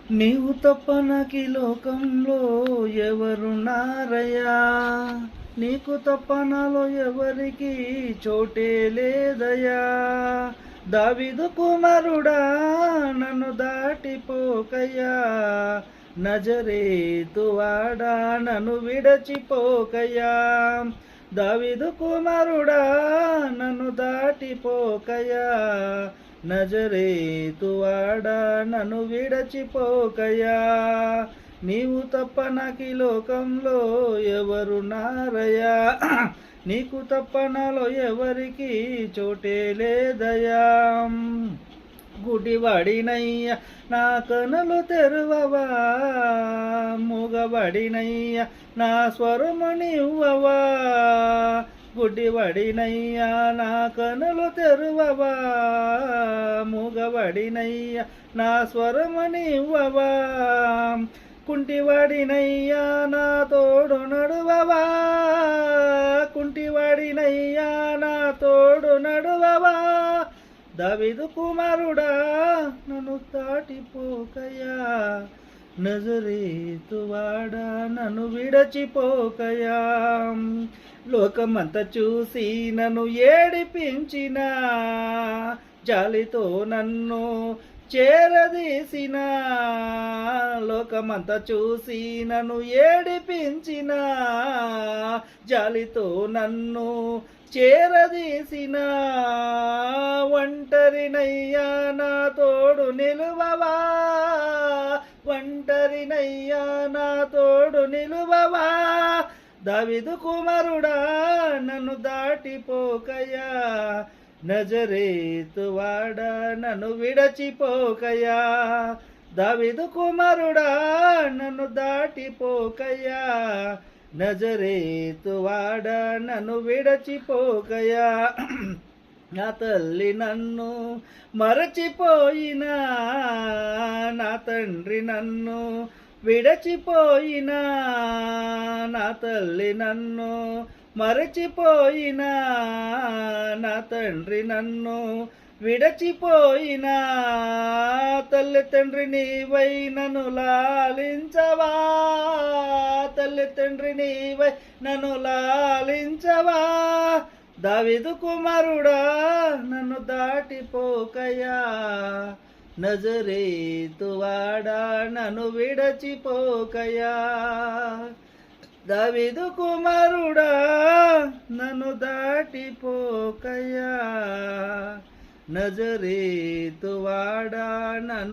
నీవు తప్ప నాకీ లోకంలో ఎవరున్నారయ్యా, నీకు తప్ప నాలో ఎవరికి చోటే లేదయ్యా. దావీదు కుమారుడా నన్ను దాటిపోకయ్యా, నజరేతు వాడా నన్ను విడచిపోకయ్యా. దావీదు కుమారుడా నన్ను దాటిపోకయ్యా, నజరేతు వాడా నన్ను విడచిపోకయ్యా. నీవు తప్ప నాకీ లోకంలో ఎవరున్నారయ్యా, నీకు తప్ప నాలో ఎవరికి చోటే లేదయ్యా. గుడివాడినయ్యా నా కనులు తెరువవా, మూగవాడినయ్యా నా స్వరము నివ్వవా. గుడ్డివాడినయ్యా నా కనులు తెరువవా, మూగవాడినయ్యా నా స్వరము నివ్వవా. కుంటివాడినయ్యా నా తోడు నడువవా, కుంటివాడినయ్యా నా తోడు నడువవా. దావీదు కుమారుడా నన్ను దాటిపోకయ్యా, నజరేతు వాడా నన్ను విడచిపోకయ్యా. లోకమంతా చూసి నన్ను ఏడిపించిన, జాలితో నన్ను చేరదీసిన. లోకమంతా చూసి నన్ను ఏడిపించిన, జాలితో నన్ను చేరదీసిన. ఒంటరినయ్యా నా తోడు నిలువవా, ఒంటరినయ్యా నా తోడు నిలువవా. దావీదు కుమారుడా నన్ను దాటిపోకయ్యా, నజరేతు వాడా నన్ను విడచిపోకయ్యా. దావీదు కుమారుడా నన్ను దాటిపోకయ్యా, నజరేతు వాడా నన్ను విడచిపోకయ్యా. నా తల్లి నన్ను మరచిపోయినా, నా తండ్రి నన్ను విడచిపోయినా. నా తల్లి నన్ను మరచిపోయినా, నా తండ్రి నన్ను విడచిపోయినా. తల్లి తండ్రి నీవై నన్ను లాలించవా, తల్లి తండ్రి నీవై నన్ను లాలించవా. దావీదు కుమారుడా నన్ను దాటిపోకయ్యా, నజరేతు వాడా నన్ను విడచిపోకయ్యా. దావీదు కుమారుడా నన్ను దాటిపోకయ్యా, నజరేతు వాడా నన్ను